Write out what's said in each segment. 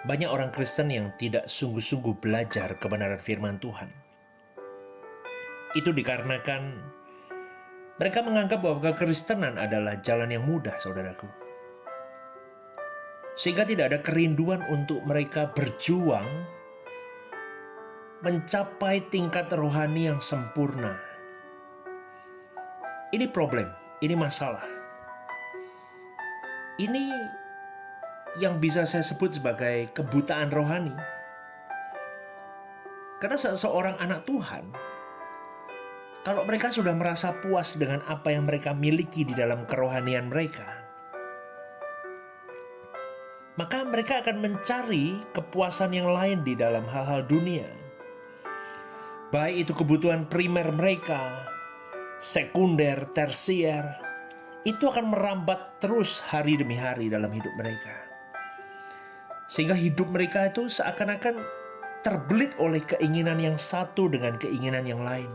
Banyak orang Kristen yang tidak sungguh-sungguh belajar kebenaran firman Tuhan. Itu dikarenakan mereka menganggap bahwa kekristenan adalah jalan yang mudah, saudaraku. Sehingga tidak ada kerinduan untuk mereka berjuang mencapai tingkat rohani yang sempurna. Ini problem, ini masalah. Ini yang bisa saya sebut sebagai kebutaan rohani. Karena seorang anak Tuhan, kalau mereka sudah merasa puas dengan apa yang mereka miliki di dalam kerohanian mereka, maka mereka akan mencari kepuasan yang lain di dalam hal-hal dunia. Baik itu kebutuhan primer mereka, sekunder, tersier, itu akan merambat terus hari demi hari dalam hidup mereka. Sehingga hidup mereka itu seakan-akan terbelit oleh keinginan yang satu dengan keinginan yang lain.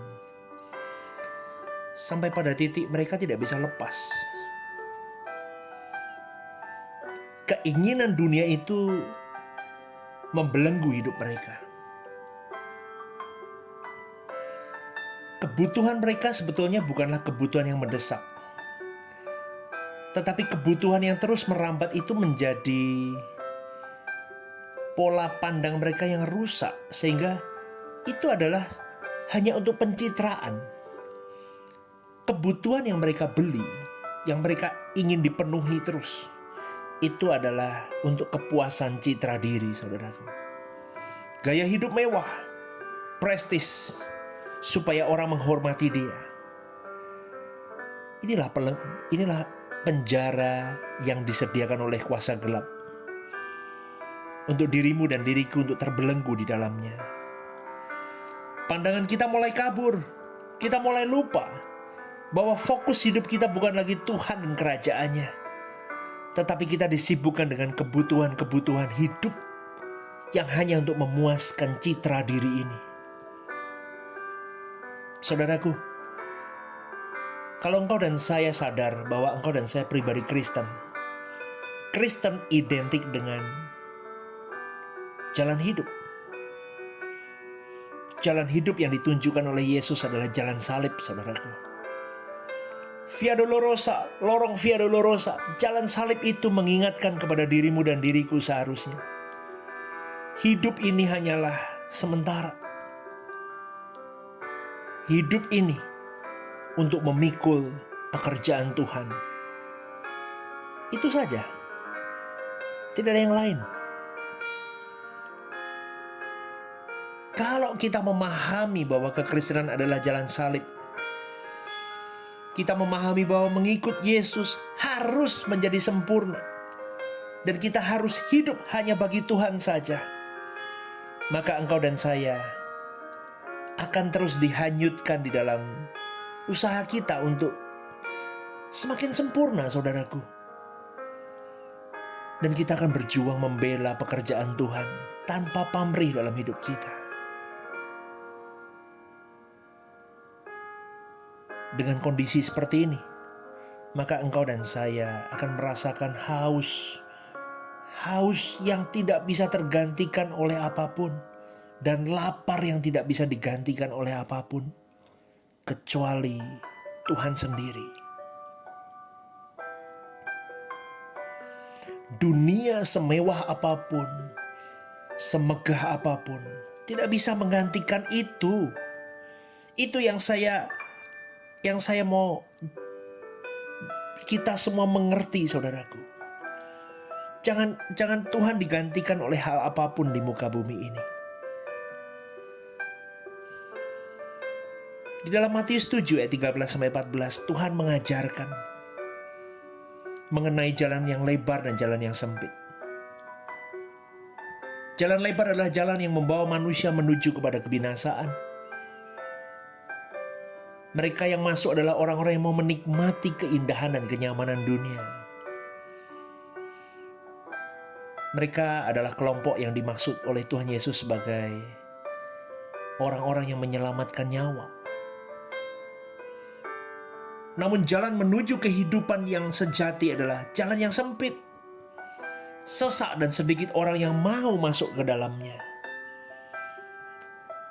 Sampai pada titik mereka tidak bisa lepas. Keinginan dunia itu membelenggu hidup mereka. Kebutuhan mereka sebetulnya bukanlah kebutuhan yang mendesak. Tetapi kebutuhan yang terus merambat itu menjadi pola pandang mereka yang rusak, sehingga itu adalah hanya untuk pencitraan. Kebutuhan yang mereka beli, yang mereka ingin dipenuhi terus, itu adalah untuk kepuasan citra diri, saudaraku. Gaya hidup mewah, prestis, supaya orang menghormati dia. Inilah penjara yang disediakan oleh kuasa gelap untuk dirimu dan diriku untuk terbelenggu di dalamnya. Pandangan kita mulai kabur. Kita mulai lupa bahwa fokus hidup kita bukan lagi Tuhan dan kerajaannya, tetapi kita disibukkan dengan kebutuhan-kebutuhan hidup yang hanya untuk memuaskan citra diri ini. Saudaraku, kalau engkau dan saya sadar bahwa engkau dan saya pribadi Kristen, Kristen identik dengan jalan hidup. Jalan hidup yang ditunjukkan oleh Yesus adalah jalan salib, saudaraku. Via Dolorosa, lorong Via Dolorosa, jalan salib itu mengingatkan kepada dirimu dan diriku seharusnya. Hidup ini hanyalah sementara. Hidup ini untuk memikul pekerjaan Tuhan. Itu saja. Tidak ada yang lain. Kalau kita memahami bahwa kekristenan adalah jalan salib, kita memahami bahwa mengikut Yesus harus menjadi sempurna, dan kita harus hidup hanya bagi Tuhan saja, maka engkau dan saya akan terus dihanyutkan di dalam usaha kita untuk semakin sempurna, saudaraku. Dan kita akan berjuang membela pekerjaan Tuhan tanpa pamrih dalam hidup kita. Dengan kondisi seperti ini, maka engkau dan saya akan merasakan haus yang tidak bisa tergantikan oleh apapun, dan lapar yang tidak bisa digantikan oleh apapun, kecuali Tuhan sendiri. Dunia semewah apapun, semegah apapun, tidak bisa menggantikan itu. Itu yang saya mau kita semua mengerti, saudaraku. Jangan Tuhan digantikan oleh hal apapun di muka bumi ini. Di dalam Matius 7 ayat 13-14, Tuhan mengajarkan mengenai jalan yang lebar dan jalan yang sempit. Jalan lebar adalah jalan yang membawa manusia menuju kepada kebinasaan. Mereka yang masuk adalah orang-orang yang mau menikmati keindahan dan kenyamanan dunia. Mereka adalah kelompok yang dimaksud oleh Tuhan Yesus sebagai orang-orang yang menyelamatkan nyawa. Namun jalan menuju kehidupan yang sejati adalah jalan yang sempit. sesak dan sedikit orang yang mau masuk ke dalamnya.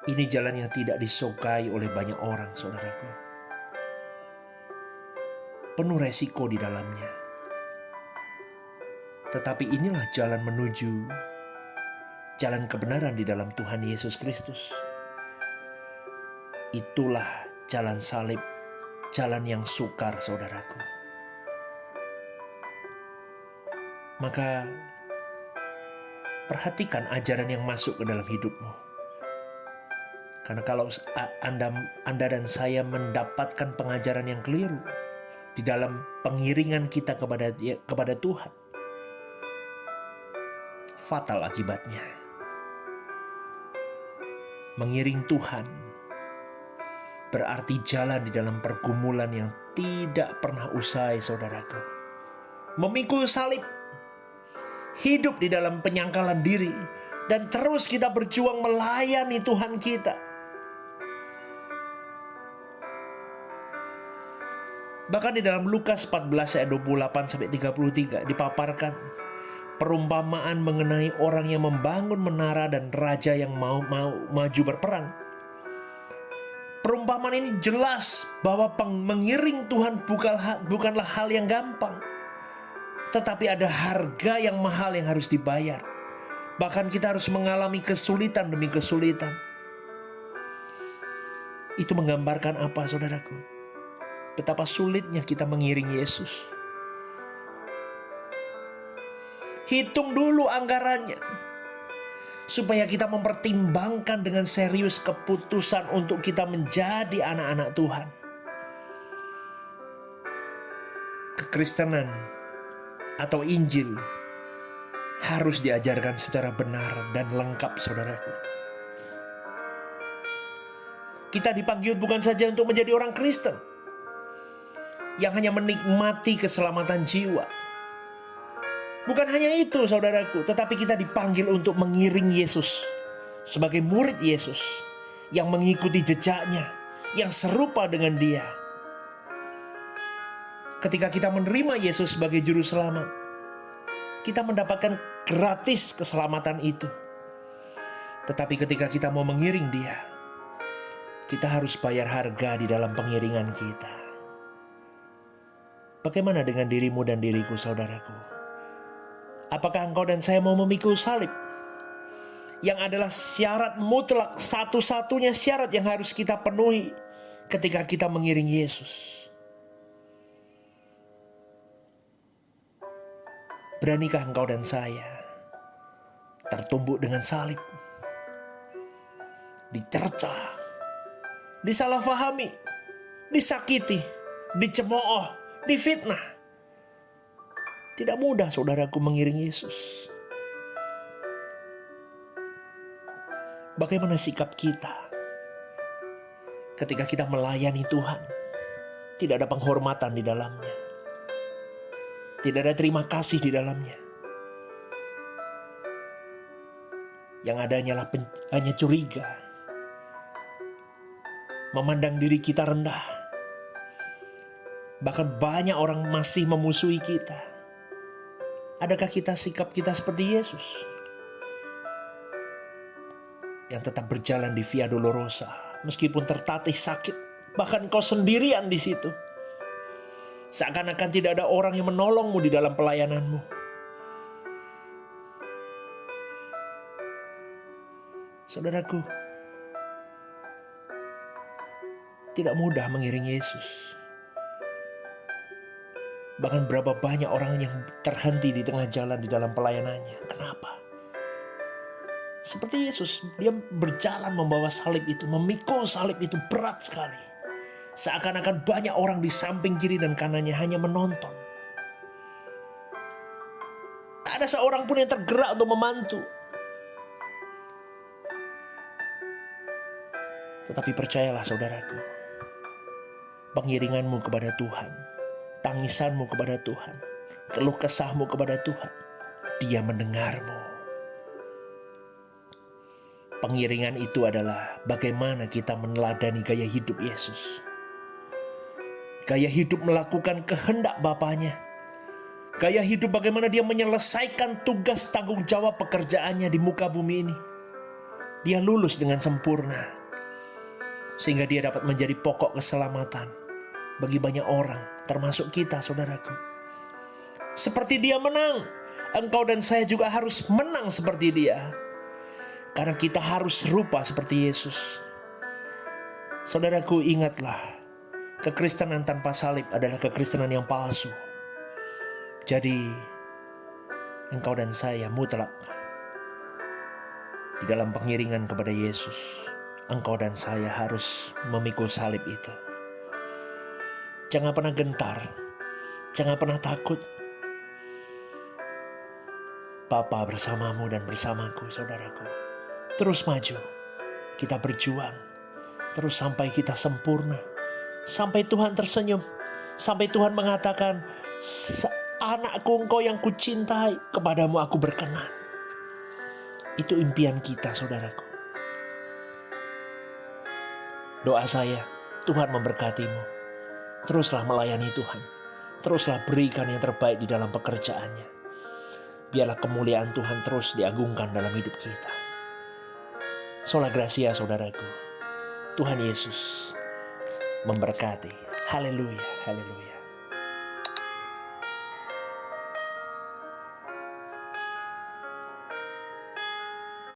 Ini jalan yang tidak disukai oleh banyak orang, saudaraku. Penuh resiko di dalamnya. Tetapi inilah jalan menuju jalan kebenaran di dalam Tuhan Yesus Kristus. Itulah jalan salib, jalan yang sukar, saudaraku. Maka perhatikan ajaran yang masuk ke dalam hidupmu. Karena kalau Anda dan saya mendapatkan pengajaran yang keliru di dalam pengiringan kita kepada Tuhan, fatal akibatnya. Mengiring Tuhan berarti jalan di dalam pergumulan yang tidak pernah usai, saudaraku. Memikul salib, hidup di dalam penyangkalan diri, dan terus kita berjuang melayani Tuhan kita. Bahkan di dalam Lukas 14 ayat 28-33 dipaparkan perumpamaan mengenai orang yang membangun menara dan raja yang mau maju berperang. Perumpamaan ini jelas bahwa mengiring Tuhan bukanlah hal yang gampang. Tetapi ada harga yang mahal yang harus dibayar. Bahkan kita harus mengalami kesulitan demi kesulitan. Itu menggambarkan apa, saudaraku? Betapa sulitnya kita mengiring Yesus. Hitung dulu anggarannya, supaya kita mempertimbangkan dengan serius keputusan untuk kita menjadi anak-anak Tuhan. Kekristenan atau Injil harus diajarkan secara benar dan lengkap, saudaraku. Kita dipanggil bukan saja untuk menjadi orang Kristen yang hanya menikmati keselamatan jiwa. Bukan hanya itu, saudaraku, tetapi kita dipanggil untuk mengiring Yesus sebagai murid Yesus yang mengikuti jejaknya, yang serupa dengan Dia. Ketika kita menerima Yesus sebagai juru selamat, kita mendapatkan gratis keselamatan itu. Tetapi ketika kita mau mengiring Dia, kita harus bayar harga di dalam pengiringan kita. Bagaimana dengan dirimu dan diriku, saudaraku? Apakah engkau dan saya mau memikul salib? Yang adalah syarat mutlak, satu-satunya syarat yang harus kita penuhi ketika kita mengiring Yesus. Beranikah engkau dan saya tertumbuk dengan salib? Dicerca, disalahfahami, disakiti, dicemooh, difitnah. Tidak mudah, saudaraku, mengiring Yesus. Bagaimana sikap kita ketika kita melayani Tuhan? Tidak ada penghormatan di dalamnya. Tidak ada terima kasih di dalamnya. Yang ada hanya curiga, memandang diri kita rendah. Bahkan banyak orang masih memusuhi kita. Adakah sikap kita seperti Yesus? Yang tetap berjalan di Via Dolorosa meskipun tertatih sakit. Bahkan kau sendirian di situ. Seakan-akan tidak ada orang yang menolongmu di dalam pelayananmu. Saudaraku, tidak mudah mengiring Yesus. Bahkan berapa banyak orang yang terhenti di tengah jalan di dalam pelayanannya. Kenapa? Seperti Yesus, dia berjalan membawa salib itu, memikul salib itu berat sekali. Seakan-akan banyak orang di samping kiri dan kanannya hanya menonton. Tak ada seorang pun yang tergerak untuk membantu. Tetapi percayalah, saudaraku, pengiringanmu kepada Tuhan, tangisanmu kepada Tuhan, keluh kesahmu kepada Tuhan, Dia mendengarmu. Pengiringan itu adalah bagaimana kita meneladani gaya hidup Yesus. Gaya hidup melakukan kehendak Bapanya. Gaya hidup bagaimana dia menyelesaikan tugas tanggung jawab pekerjaannya di muka bumi ini. Dia lulus dengan sempurna, sehingga dia dapat menjadi pokok keselamatan bagi banyak orang, termasuk kita, saudaraku. Seperti dia menang, engkau dan saya juga harus menang seperti dia. Karena kita harus serupa seperti Yesus. Saudaraku, ingatlah, kekristenan tanpa salib adalah kekristenan yang palsu. Jadi, engkau dan saya mutlak di dalam pengiringan kepada Yesus. Engkau dan saya harus memikul salib itu. Jangan pernah gentar, jangan pernah takut. Bapa bersamamu dan bersamaku, saudaraku. Terus maju, kita berjuang, terus sampai kita sempurna, sampai Tuhan tersenyum, sampai Tuhan mengatakan, anakku engkau yang kucintai, kepadamu aku berkenan. Itu impian kita, saudaraku. Doa saya, Tuhan memberkatimu. Teruslah melayani Tuhan. Teruslah berikan yang terbaik di dalam pekerjaannya. Biarlah kemuliaan Tuhan terus diagungkan dalam hidup kita. Sola Gracia, saudaraku. Tuhan Yesus memberkati. Haleluya, haleluya.